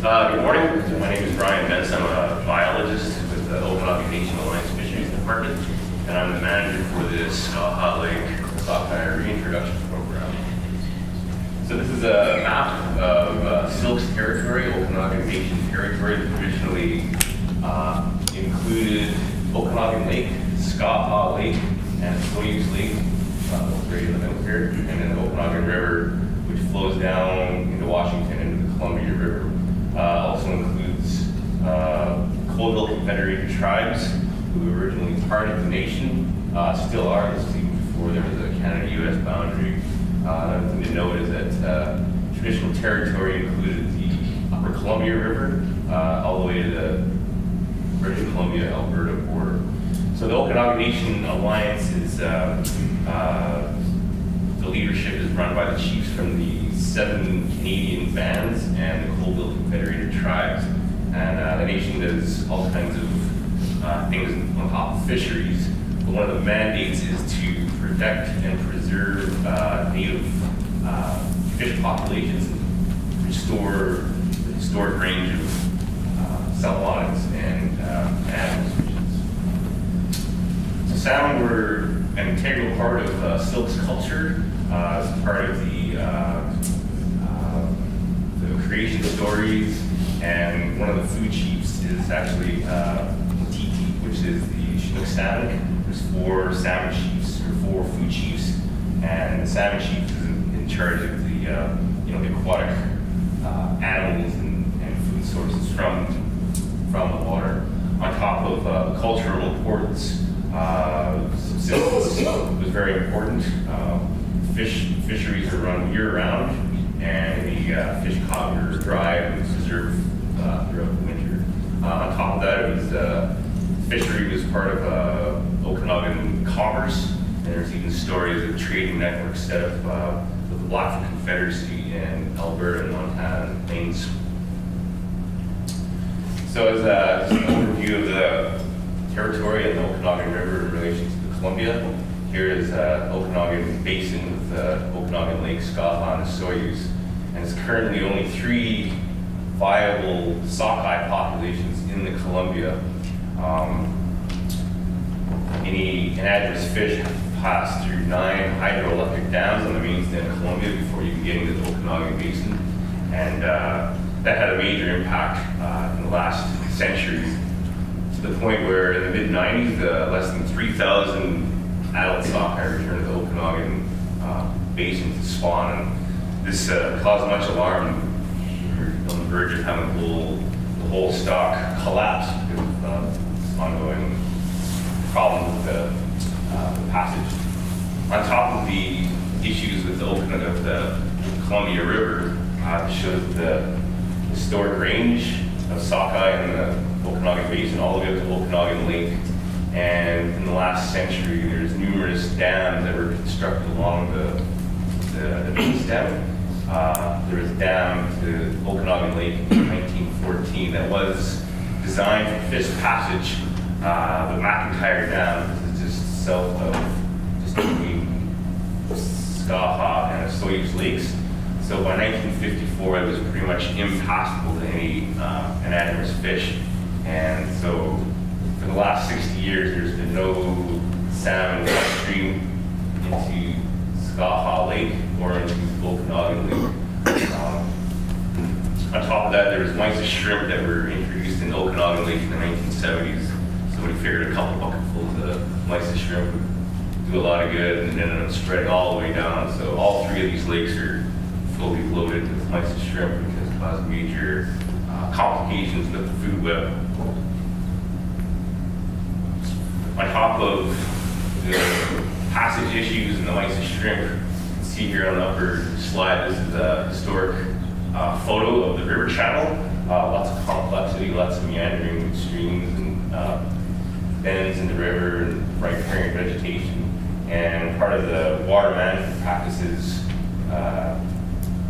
Good morning. My name is Benson. I'm a biologist with the Okanagan Alliance Fisheries Department, and I'm the manager for this Hot Lake Sockeye Reintroduction program. So this is a map of Silk's territory, Okanagan Nation territory, that traditionally included Okanagan Lake, Sockeye Lake, and Soyuz Lake, right in the middle here, and then the Okanagan River, which flows down into Washington into the Columbia River. Also includes colonial Confederated tribes who were originally part of the nation, still are. This was even before there was a Canada-U.S. boundary. Another thing to note is that traditional territory included the Upper Columbia River all the way to the British Columbia-Alberta border. So the Okanagan Nation Alliance is, the leadership is run by the chiefs from the 7 Canadian bands and the Colville Confederated tribes. And the nation does all kinds of things on top of fisheries. But one of the mandates is to protect and preserve native fish populations and restore the historic range of salmonids and animal species. So salmon were an integral part of Silk's culture, as part of the creation stories, and one of the food chiefs is actually Titi, which is the Chinook salmon. There's 4 salmon chiefs, or 4 food chiefs, and the salmon chief is in charge of the the aquatic animals and food sources from the water. On top of cultural importance, subsistence was very important. Fisheries are run year-round, and the fish caught were dried and preserved throughout the winter. On top of that, it was fishery was part of Okanagan commerce, and there's even stories of trading networks set up with the Blackfoot Confederacy in Alberta and Montana and Plains. So as just an overview of the territory and the Okanagan River in relation to the Columbia, here is Okanagan Basin with Okanagan Lake, Sockeye, and Soyuz. And it's currently only 3 viable sockeye populations in the Columbia. Any anadromous fish pass through 9 hydroelectric dams on the main stem of Columbia before you can get into the Okanagan Basin. And that had a major impact in the last century, to the point where in the mid-90s, less than 3,000 adult sockeye returned to the Okanagan Basin to spawn. And this caused much alarm. We were on the verge of having the whole stock collapse because of this ongoing problem with the passage. On top of the issues with the Columbia River, shows the historic range of sockeye in the Okanagan Basin all the way up to Okanagan Lake. And in the last century, there's numerous dams that were constructed along the main stem. There was a dam to Okanagan Lake in 1914 that was designed for fish passage. The McIntyre Dam is just south of, just between Sockeye and Soyuz Lakes. So by 1954, it was pretty much impassable to any anadromous fish. And so for the last 60 years, there's been no salmon upstream into Sockeye Lake or into Okanagan Lake. On top of that, there was mice of shrimp that were introduced in Okanagan Lake in the 1970s. Somebody figured a couple bucketfuls of mice of shrimp would do a lot of good, and ended up spreading all the way down. So all 3 of these lakes are fully loaded with mice of shrimp, which has caused major complications with the food web. On top of the passage issues and the mice of shrimp, you can see here on the upper slide, this is a historic photo of the river channel. Lots of complexity, lots of meandering streams and bends in the river and riparian vegetation. And part of the water management practices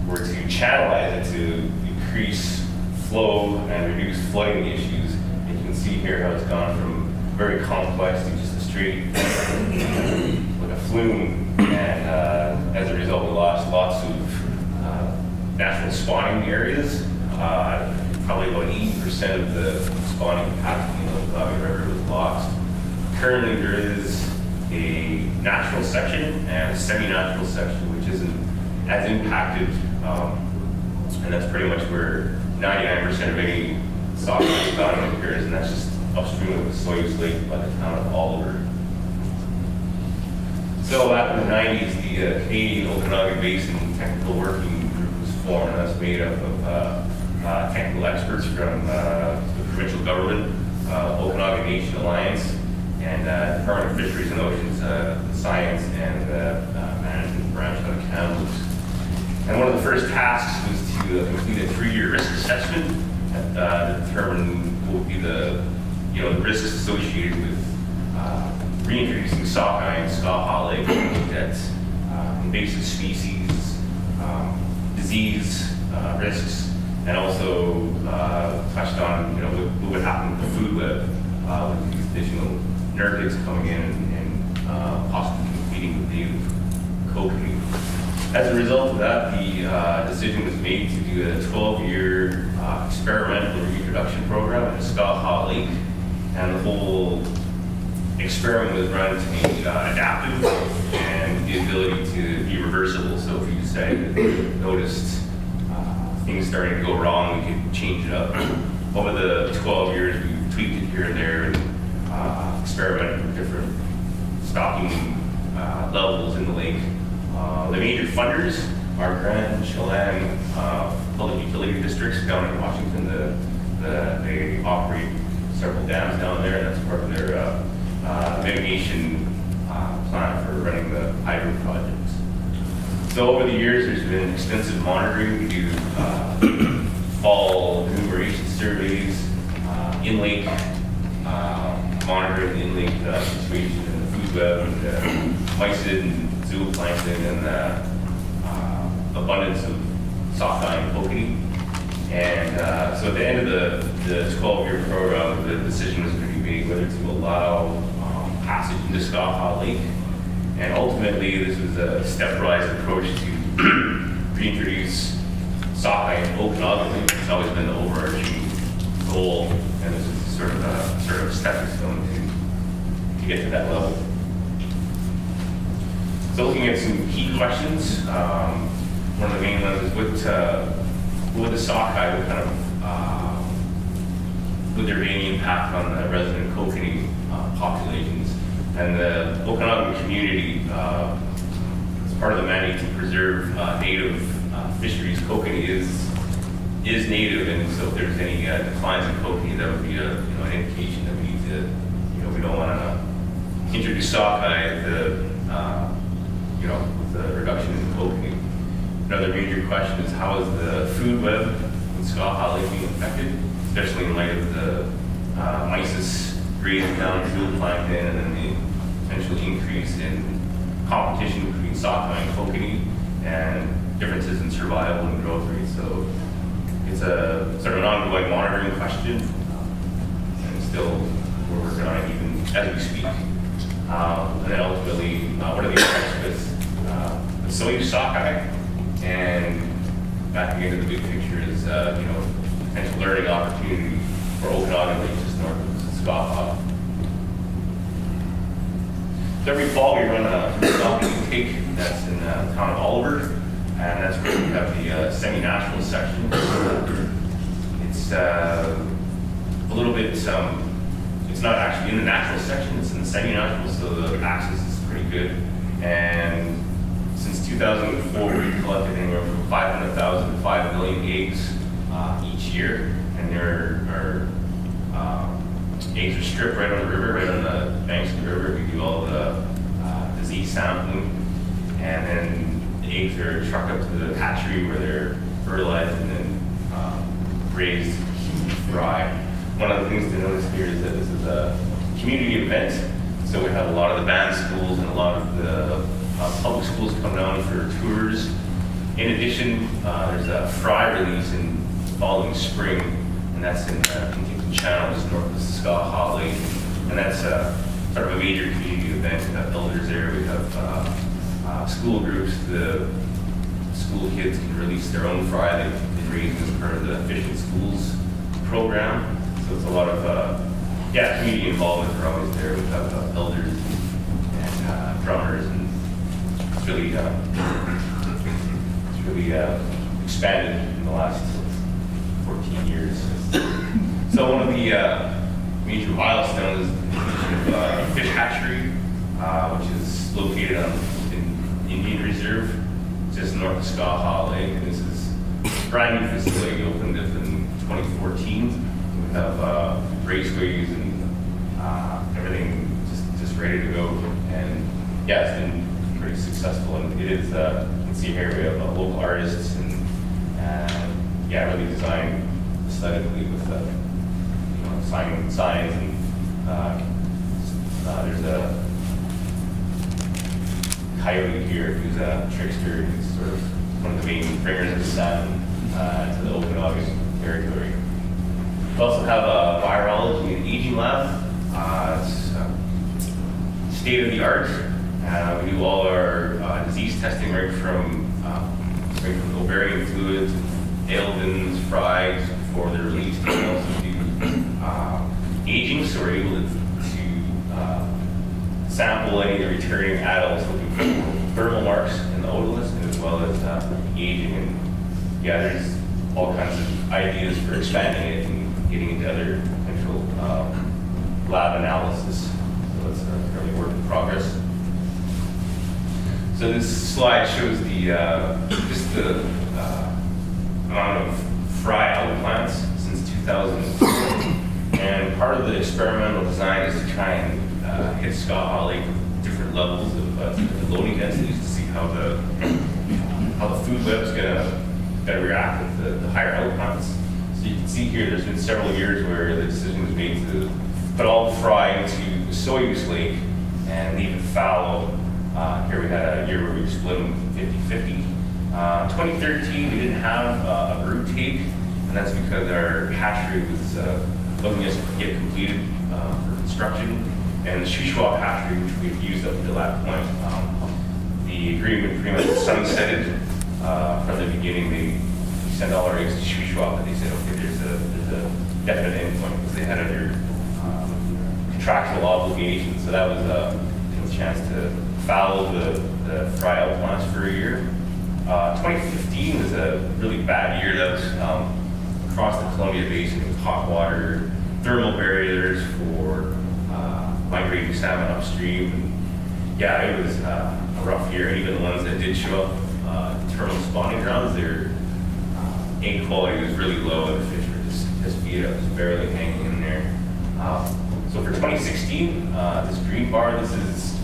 were to channelize it to increase flow and reduce flooding issues. And you can see here how it's gone from very complex to just a straight, like a flume. And as a result, we lost lots of natural spawning areas probably about 80% of the spawning capacity in the Okanagan River was lost. Currently, there is a natural section and a semi-natural section, which isn't as impacted, and that's pretty much where 99% of any sockeye spawning occurs, and that's just upstream of the Soyuz Lake by the town of Oliver. So back in the 90s, the Canadian Okanagan Basin Technical Working Group was formed, and that's made up of technical experts from the provincial government, Okanagan Nation Alliance, and Department of Fisheries and Oceans Science and Management branch out of Kamloops. And one of the first tasks was to complete a 3-year risk assessment to determine what would be the risks associated with reintroducing sockeye in Sockeye Lake. Looked at invasive species, disease risks, and also touched on what would happen with the food web with these additional nurkids coming in and possibly competing with native kokanee. As a result of that, the decision was made to do a 12-year experimental reintroduction program at Sockeye Lake, and the whole experiment was run to be adaptive and the ability to be reversible. So if you decided that noticed things starting to go wrong, we could change it up. Over the 12 years, we tweaked it here and there and experimented with different stocking levels in the lake. The major funders are Grand and Chelan public utility districts down in Washington. They operate several dams down there, and that's part of their mitigation plan for running the hydro projects. So over the years, there's been extensive monitoring. We do fall enumeration surveys, in-lake monitoring, in-lake situation in the food web, and mycid and zooplankton, and abundance of sockeye and kokanee. And so at the end of the 12-year program, the decision was going to be made whether to allow passage into Sockeye Lake. And ultimately, this was a stepwise approach to reintroduce sockeye in Okanagan Lake. It's always been the overarching goal, and this is sort of a stepping stone to get to that level. So looking at some key questions, one of the main ones is what would the sockeye, what kind of would there be any impact on the resident kokanee populations? And the Okanagan community, as part of the mandate to preserve native fisheries, kokanee is native, and so if there's any declines in kokanee, that would be an indication that we need to, we don't want to introduce sockeye with the reduction in kokanee. Another major question is how is the food web in Sockeye Lake being affected, especially in light of the mysis grazing down zooplankton and then the potential increase in competition between sockeye and kokanee and differences in survival and growth rates. So it's a sort of an ongoing monitoring question, and still we're working on it even as we speak. And then ultimately, what are the effects with the Soyuz sockeye? And backing into the big picture is, potential learning opportunity for Okanagan Lake just north of Sockeye. So every fall we run a stocking intake that's in the town of Oliver, and that's where we have the semi-natural section. It's a little bit, it's not actually in the natural section, it's in the semi-natural, so the access is pretty good. And since 2004, we've collected anywhere from 500,000 to 5 million eggs each year, and there are eggs are stripped right on the river, right on the banks of the river. We do all the disease sampling, and then the eggs are trucked up to the hatchery where they're fertilized and then raised to fry. One of the things to notice here is that this is a community event, so we have a lot of the band schools and a lot of the public schools come down for tours. In addition, there's a fry release in following spring, and that's in Huntington Channel, just north of Sockeye Lake, and that's sort of a major community event. We have elders there, we have school groups. The school kids can release their own fry. They've been raised as part of the fishing schools program. So it's a lot of community involvement. They're always there. We have elders and drummers, and it's really expanded in the last 14 years. So one of the major milestones is the fish hatchery, which is located in Indian Reserve, just north of Sockeye Lake. And this is a brand new facility, opened up in 2014. We have raceways and everything just ready to go. And yeah, it's been pretty successful. And it is, you can see here we have local artists and really designed aesthetically with signs and there's a coyote here who's a trickster. He's sort of one of the main bringers of the sun to the Okanagan territory. We also have a virology and aging lab. It's state of the art. We do all our disease testing right from ovarian fluids, Eldon's, fries before they're released. We also do aging, so we're able to sample any of the returning adults looking for thermal marks in the otoliths, as well as aging. And yeah, there's all kinds of ideas for expanding it and getting into other potential lab analysis. So it's a really work in progress. So this slide shows the just the amount of fry algal plants since 2004. And part of the experimental design is to try and hit Sockeye Lake with different levels of loading densities to see how the food web is going to better react with the higher algal plants. So you can see here there's been several years where the decision was made to put all the fry into the Soyuz lake and leave it fallow. Here we had a year where we split them 50-50. 2013 we didn't have a brood take, and that's because our hatchery was looking to get completed for construction. And the Shuswap hatchery, which we've used up until that point, the agreement pretty much sunsetted from the beginning. They sent all our eggs to Shuswap, and they said, okay, there's a definite endpoint because they had other contractual obligations. So that was a chance to fallow the fry algal plants for a year. 2015 was a really bad year. That was across the Columbia Basin with hot water, thermal barriers for migrating salmon upstream. And yeah, it was a rough year. And even the ones that did show up in terminal spawning grounds, their egg quality was really low, and the fish were just beat up, just barely hanging in there. So for 2016, this green bar, this is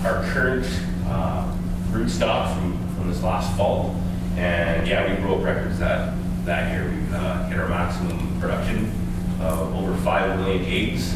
our current brood stock from this last fall. And yeah, we broke records that year. We hit our maximum production of over 5 million eggs.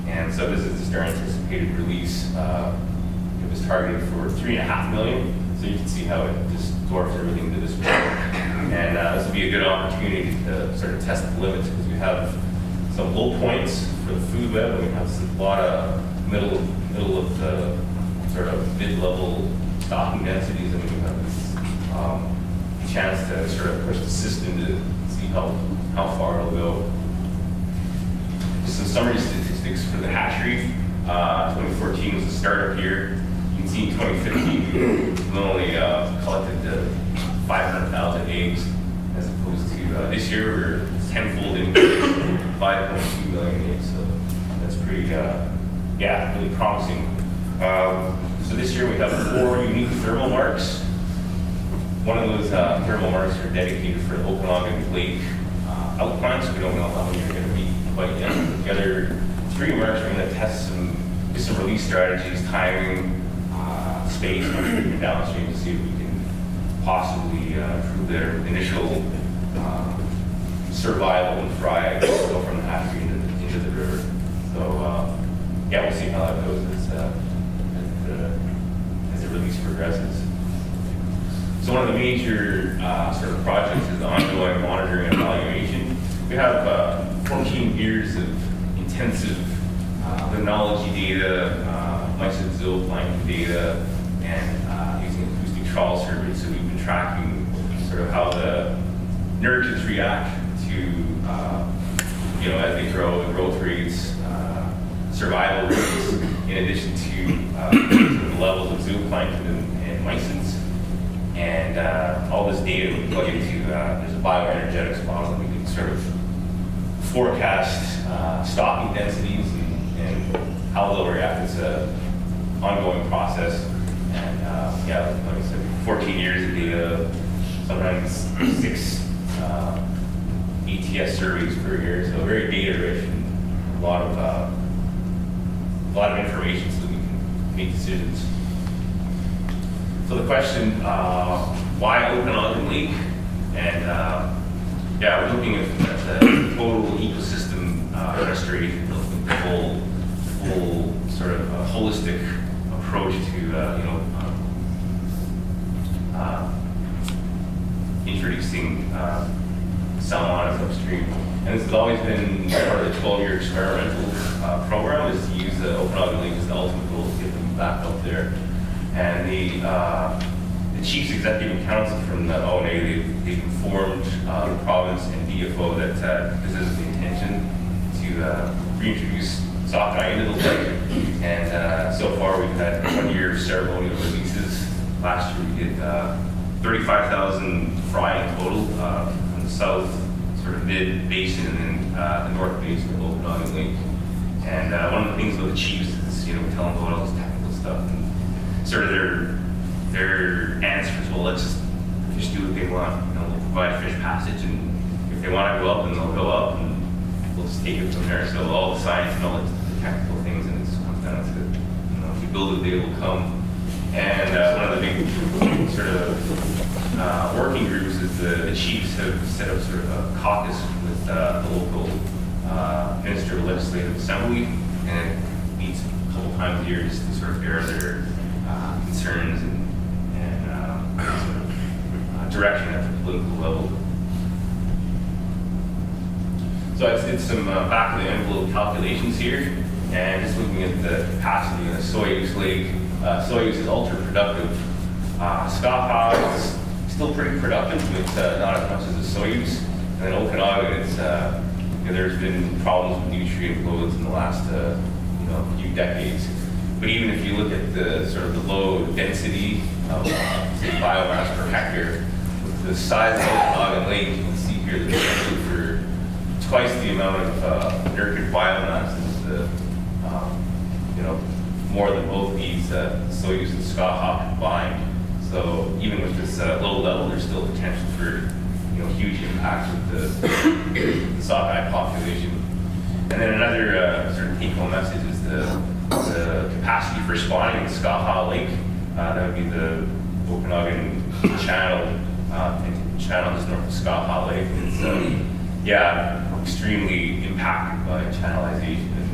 And so this is just our anticipated release. It was targeted for 3.5 million. So you can see how it just dwarfs everything to this point. And this will be a good opportunity to sort of test the limits, because we have some low points for the food web, and we have a lot of middle of the sort of mid-level stocking densities, and we have this chance to sort of push the system to see how far it'll go. Just some summary statistics for the hatchery. 2014 was the startup year. You can see in 2015 we only collected 500,000 eggs, as opposed to this year we're tenfold increase, 5.2 million eggs. So that's pretty, really promising. So this year we have 4 unique thermal marks. One of those thermal marks are dedicated for the Okanagan Lake algal plants. We don't know how many are going to be quite yet. The other 3 marks are going to test some release strategies, timing, space, and downstream, to see if we can possibly improve their initial survival and fry go from the hatchery into the river. So we'll see how that goes as the release progresses. So one of the major sort of projects is the ongoing monitoring and evaluation. We have 14 years of intensive limnology data, mycozooplankton data, and using acoustic trawl surveys. So we've been tracking sort of how the nurtures react to as they grow, the growth rates, survival rates, in addition to the levels of zooplankton and mycins. And all this data we plug into, there's a bioenergetics model that we can sort of forecast stocking densities and how they'll react. It's an ongoing process. And like I said, 14 years of data, sometimes 6 ATS surveys per year, so very data rich and a lot of information so we can make decisions. So the question, why Okanagan Lake? And we're looking at the total ecosystem restoration, the full sort of holistic approach to introducing salmon upstream. And this has always been part of the 12-year experimental program, is to use the Okanagan Lake as the ultimate goal to get them back up there. And the Chief's Executive Council from the ONA, they've informed the province and DFO that this is the intention to reintroduce Sockeye into the lake. And so far we've had 1 year of ceremonial releases. Last year we did 35,000 fry in total from the south, sort of mid basin, and then the north basin of Okanagan Lake. And one of the things about the Chiefs is, we tell them about all this technical stuff, and sort of their answers, well, let's just fish do what they want. We'll provide fish passage, and if they want to go up, then they'll go up, and we'll just take it from there. So all the science and all the technical things, and it just comes down to, if you build it, they will come. And one of the big sort of working groups is the Chiefs have set up sort of a caucus with the local Minister of Legislative Assembly, and it meets a couple times a year just to sort of air their concerns and sort of direction at the political level. So it's some back of the envelope calculations here, and just looking at the capacity of the Soyuz Lake. Soyuz is ultra productive. Sockeye is still pretty productive, but not as much as the Soyuz. And then Okanagan, it's there's been problems with nutrient loads in the last few decades. But even if you look at the sort of the low density of biomass per hectare, with the size of Okanagan Lake, you can see here the potential for twice the amount of nurtured biomass as more than both these Soyuz and Sockeye combined. So even with this low level, there's still potential for huge impact with the Sockeye population. And then another sort of take-home message is the capacity for spawning in Sockeye Lake. That would be the Okanagan Channel, channel just north of Sockeye Lake. It's extremely impacted by channelization, and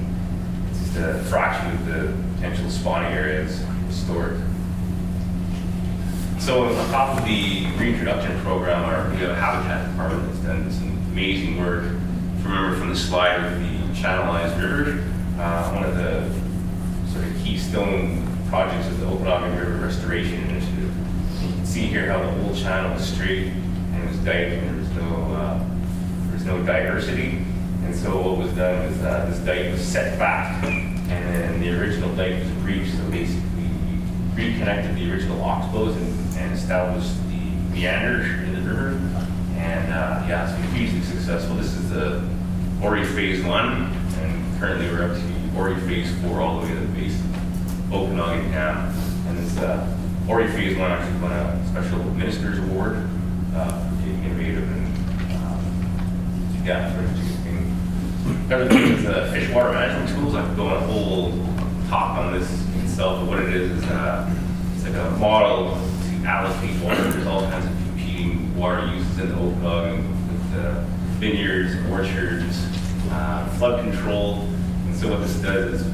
it's just a fraction of the potential spawning areas restored. So on top of the Reintroduction program, we have a habitat department that's done some amazing work. Remember from the slide with the channelized river, one of the sort of keystone projects is the Okanagan River Restoration Initiative. You can see here how the whole channel was straight and it was diked, and there was no diversity. And so what was done was this dike was set back, and then the original dike was breached. So basically, we reconnected the original oxbows and established the meander in the river. And it's been hugely successful. This is the Ori Phase 1, and currently we're up to Ori Phase 4 all the way to the base of Okanagan Dam. And this Ori Phase 1 actually won a Special Minister's Award for being innovative and sort of thing. Another thing is fish water management tools. I could go on a whole talk on this itself, but what it is it's like a model to allocate water. There's all kinds of competing water uses in the Okanagan with vineyards, orchards, flood control. And so what this does is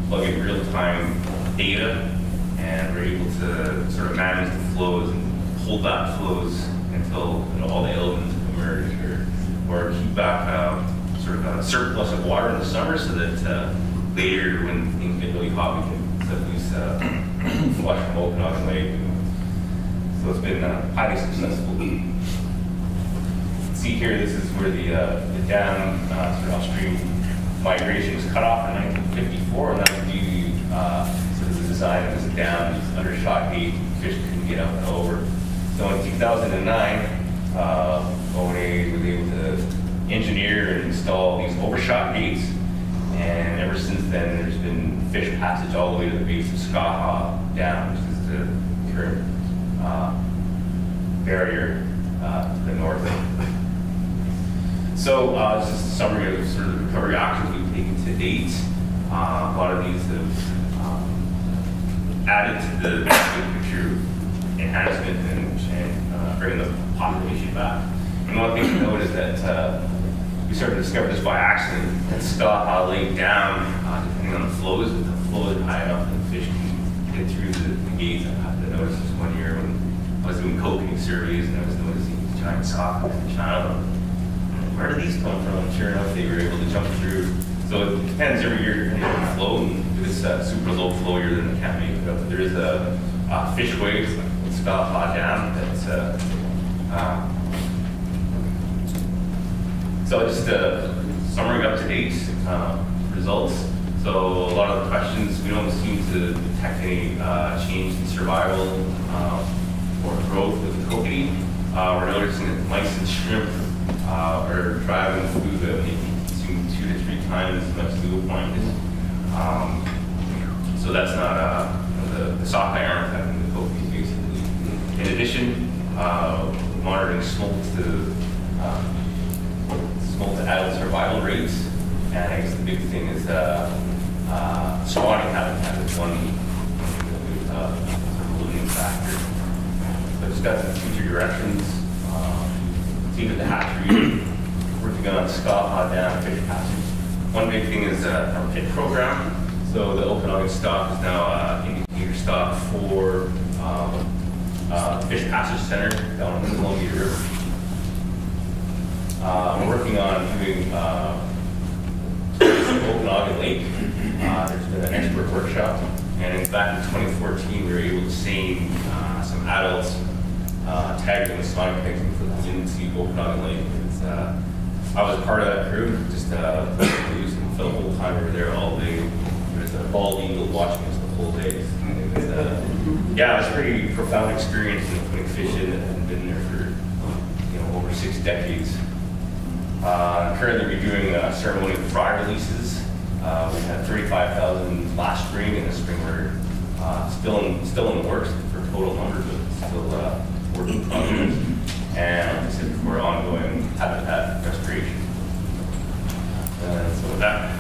plug in real-time data, and we're able to sort of manage the flows and hold back flows until all the elements emerge, or keep back sort of a surplus of water in the summer, so that later when things get really hot, we can at least flush from Okanagan Lake. So it's been highly successful. see here, this is where the dam sort of upstream migration was cut off in 1954, and that was due to sort of the design of this dam, this undershot gate, fish couldn't get up and over. So in 2009, ONA was able to engineer and install these overshot gates, and ever since then there's been fish passage all the way to the base of Sockeye Dam, which is the current barrier to the north. So this is a summary of sort of the recovery actions we've taken to date. A lot of these have added to the picture enhancement and bringing the population back. And one thing to note is that we started to discover this by accident, that Sockeye Lake Dam, depending on the flows, if the flow is high enough, the fish can get through the gates. I happened to notice this one year when I was doing cocaine surveys and I was noticing these giant sockeye fish. I don't know, where do these come from? And sure enough, they were able to jump through. So it depends every year depending on the flow. And if it's super low flow year, then it can't make it up. But there is a fish waves like Sockeye Dam that's so just summary up to date results. So a lot of the questions, we don't seem to detect any change in survival or growth with the kokanee. We're noticing that mice and shrimp are driving food that they consume 2 to 3 times as much as the point is. So that's not the sockeye aren't affecting the kokanee basically. In addition, monitoring smolt to adult survival rates, and I guess the big thing is spawning habitat is one limiting factor. So just got some future directions. Team at the hatchery working on Sockeye Dam fish passage. One big thing is our pit program. So the Okanagan stock is now indicator stock for Fish Passage Center down on the Columbia River. We're working on doing Okanagan Lake. There's been an expert workshop, and back in 2014 we were able to seeing some adults tagged in the sonic picking for the Lindsay Okanagan Lake. I was part of that crew, just using the whole time we were there all day. There was a bald eagle watching us the whole day. And it was, yeah, it was a pretty profound experience in putting fish in that hadn't been there for over 6 decades. Currently we're doing ceremony of fry releases. We had 35,000 last spring, and this spring we're still in the works for total numbers, but still working in progress. And like I said before, ongoing habitat restoration. So with that.